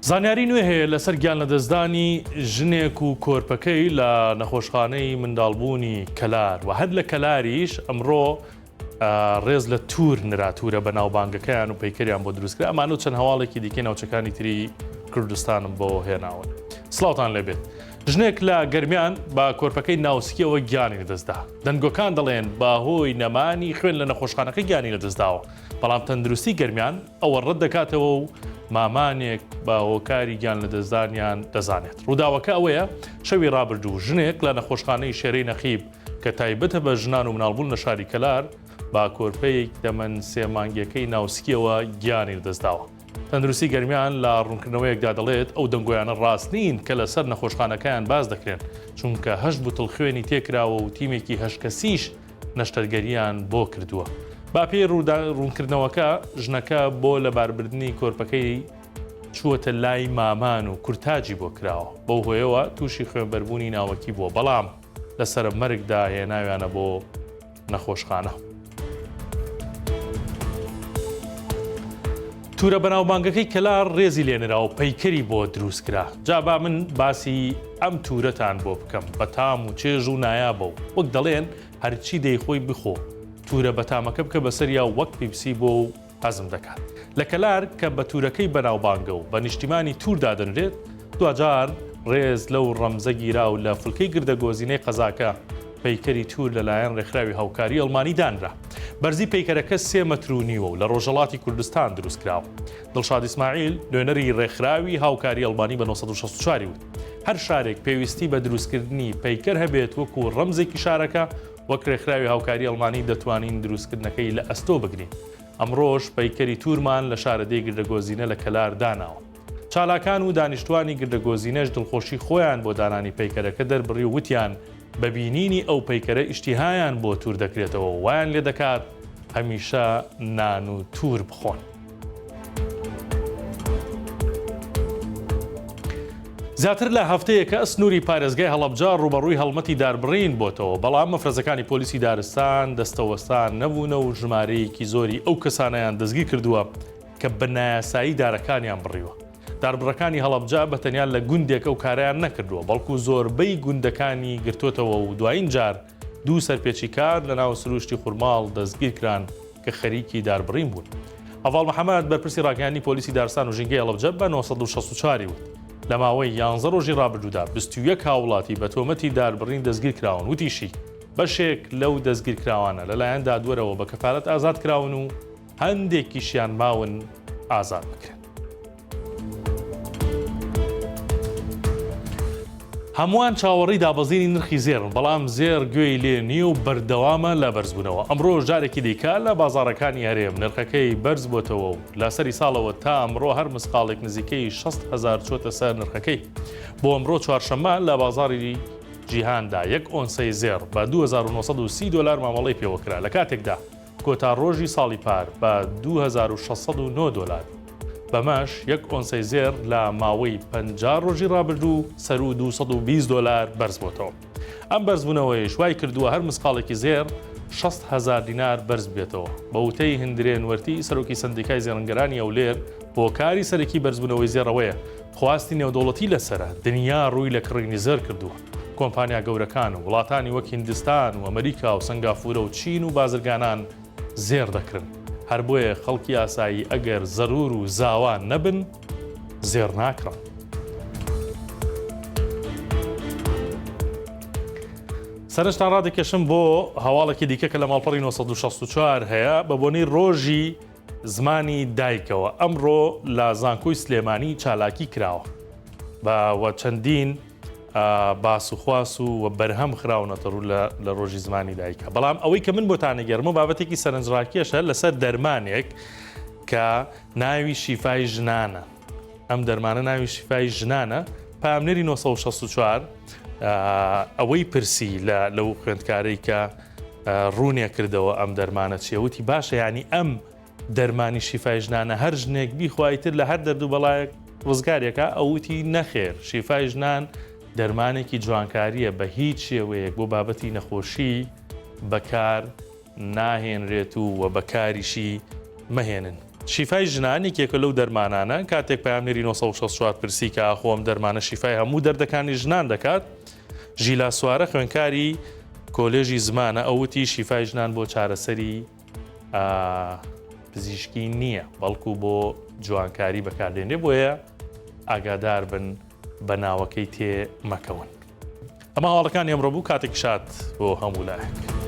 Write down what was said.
زانیاری نوێ هەیە لەسەر گیان لە دەستدانی ژنێک و کۆرپەکەی لە نەخۆشخانەی منداڵبوونی کەلار و هەر لە کەلاریش ئەمڕۆ ڕێز لە تور نراتورە بە ناوبانگەکەیان و پەیکەریان بۆ دروستکرا ئەمانە چەند هەواڵێکی دیکە ناوچەکانی تری کوردستانم بۆ هێناون. سڵاوتان لێبێت. ژنێک لە گەرمیان بە کۆرپەکەی ناوسکیەوە گیانی لەدەستدا. دەنگۆکان دەڵێن باهۆی نەمانی خوێن لە نەخۆشخانەکە گیانی لەدەستداوە. بەڵام تەندروستی گەرمیان ئەوە ڕەت دەکاتەوە و مامانێک بە هۆکاری گیان لەدەستدانیان دەزانێت. ڕووداوەکە ئەوەیە شەوی ڕابردوو ژنێک لە نەخۆشخانەی شێرەی نەخیب کە تایبەتە بە ژنان و مناڵبوون لە شاری کەلار با کۆرپەیەک دەمەن سێمانگیەکەی ناوسکیەوە گیانی لەدەستداوە. تەندروستی گەرمیان لە ڕوونکردنەوەیەکدا دەڵێت ئەو دەنگۆیانە ڕاست نین کە لەسەر نەخۆشخانەکەیان باز دەکرێن چونکە هەشت بوتڵ خوێنی تێکراوە و تیمێکی هەشکەسیش نەشتەرگەریان بۆ کردووە. با پێی ڕوونکردنەوەکە ژنەکە بۆ لەباربردنی کۆرپەکەی چووەتە لای مامان و کورتاجی بۆ کراوە. بەو هۆیەوە تووشی خوێنبەربوونی ناوەکی بووە بەڵام لەسەر مەرگدا هێناویانە بۆ نەخۆشخانە. تورە بەناوبانگەکەی کەلار ڕێزی لێنرا و پەیکەری بۆ دروستکرا. جابا من باسی ئەم تورەتان بۆ بکەم بە تام و چێژ و نایابە و وەک دەڵێن هەرچی دەیخۆی بخۆ. تورە بەتامەکە بکە بەسەریا وەک پیپسی بۆ و حەزم دەکات. لە کەلار کە بە تورەکەی بەناوبانگە و بە نیشتیمانی توردا دەنرێت دوجار ڕێز لەو ڕەمزە گیرا و لە فولکەی گردەگۆزینەی قەزاکە پەیکەری تور لەلایەن ڕێکخراوی هاوکاری ئەڵمانی دانرا. بەرزی پەیکەرەکە 3 مەتر و نیوە و لە ڕۆژهەڵاتی کوردستان دروستکراوە. دڵشاد ئیسماعیل نوێنەری ڕێکخراوی هاوکاری ئەڵمانی بە 1964 وت. هەر شارێک پێویستی بە دروستکردنی پەیکەر هەبێت وەکو ڕەمزێکی شارەکە وەک ڕێکخراوی هاوکاری ئەڵمانی دەتوانین دروستکردنەکەی لە ئەستۆ بگرین. ئەمڕۆژ پەیکەری تورمان لە شارەدەی گردەگۆزینە لە کەلار داناوە. چالاکان و دانیشتوانی گردەگۆزینەش دڵخۆشی خۆیان بۆ دانانی پەیکەرەکە دەربڕی و وتیان بەبینینی ئەو پەیکەرە ئیشتیهایان بۆ تور دەکرێتەوە وایان لێ دەکات هەمیشە نان و تور بخۆن. زیاتر لە هەفتەیەکە سنووری پارێزگای هەڵەبجە ڕوبەڕووی هەڵمەتی داربڕین بۆتەوە بەڵام مەفرەزەکانی پۆلیسی دارستان دەستەوەستان نەبوونە و ژمارەیەکی زۆری ئەو کەسانیان دەستگیر کردووە کە بە نایاسایی دارەکانیان بڕیوە. داربڕەکانی هەڵەبجە بەتەنیا لە گوندێکە و کاریان نەکردووە بەڵکو زۆربەی گوندەکانی گرتوتەوە و دوایین جار 2 سەرپێچی کار لە ناو سروشتی خوورماڵ دەستگیر کران کە خەریکی داربڕین بوون. ئەڤاڵ محەممەد بەرپرسی ڕاگەیاندنی پۆلیسی دارستان و ژینگەی هەڵەبجە بە 1964 وت. لە ماوەی 11 ڕۆژی ڕابردوودا 21 هاوڵاتی بە تۆمەتی داربڕین دەستگیر کراون وتیشی بەشێک لەو دەستگیر کراوانە لەلایەن دادوەرەوە بە کەفارەت ئازاد کراون و هەندێکیشیان ماون ئازاد بکرێن. هەمووان چاوەڕی دابەزینی نرخی زێرن بەڵام زێر گوێی لێ نییە و بەردەوامە لە بەرزبوونەوە. ئەمڕۆ جارێکی دیکە لە بازاڕەکانی هەرێم نرخەکەی بەرز بۆتەوە و لە سەری ساڵەوە تا ئەمڕۆ هەر مسقالێک نزیکەی 60,000 چۆتە سەر نرخەکەی. بۆ ئەمڕۆ چوارشەممە لە بازاڕی جیهاندا 1 ئۆنسەی زێر بە 2930 دلار مامەڵەی پێوەکرا لە کاتێکدا کۆتا ڕۆژی ساڵی پار بە 2609 دلار. بەمەش 1 ئۆنسەی زێر لە ماوەی 50 ڕۆژی ڕابردوو سەر و 220 دلار بەرز بۆتەوە. ئەم بەرزبوونەوەی شوای کردووە هەر مسقالێکی زێر 60,000 دینار بەرز بێتەوە. بە وتەی هەندرێن وەرتی سەرۆکی سندیکای زێڕنگەرانی ئەولێر بۆ کاری سەرەکی بەرزبوونەوەی زێڕەوەیە خواستی نێودەوڵەتی لەسرە دنیا ڕووی لە کڕینی زێر کردووە. کۆمپانیا گەورەکان و وڵاتانی وەک هیندستان و ئەمریکا و سنگافورە و چین و بازرگانان زێر دەکرن. هەر بۆیە خەڵکی ئاسایی ئەگەر زەرور و زاوان نەبن زێر ناکڕن. سەرنجتان ڕادەکێشم بۆ هەواڵێکی دیکە کە لە ماڵپەڕی 1964 هەیە بە بۆنەی ڕۆژی زمانی دایکەوە. ئەمڕۆ لە زانکۆی سلێمانی چالاکی کراوە بە چەندین باس و خواس و بەرهەم خراونەتە ڕوو لە ڕۆژی زمانی دایکە. بەڵام ئەوەی کە من بۆتانە گەرمە بابەتێکی سەرنجڕاکێشە لەسەر دەرمانێک کە ناوی شیفای ژنانە. ئەم دەرمانە ناوی شیفای ژنانە. پامنێری 1964 ئەوەی پرسی لەو خوێندکارەی کە ڕوونێ کردەوە ئەم دەرمانە چێوتی باشە ینی ئەم دەرمانی شیفای ژنانە هەر ژنێک بیخوایتر لە هەر دەردوو بەڵایەک ڕزگارێکە ئەوتی نەخێر شیفای ژنان دەرمانێکی جوانکاریە بە هیچ شێوەیەک بۆ بابەتی نەخۆشی بەکار ناهێنرێت و بەکاریشی مەهێنن. شیفای ژنانی کێکە لەو دەرمانانە کاتێک پامنێری 1964 پرسی کە خۆم دەرمانە شیفای هەموو دەردەکانی ژنان دەکات ژیلا سوارە خوێنکاری کۆلێژی زمانە ئەوتی شیفای ژنان بۆ چارەسەری پزیشکی نییە بەڵکو بۆ جوانکاری بەکاردێنێ بۆیە ئاگادار بن بە ناوەکەی تێ مەکەون. ئەمە هەواڵەکانی ئەمڕۆ بوو کاتێک شات بۆ هەموو لایەک.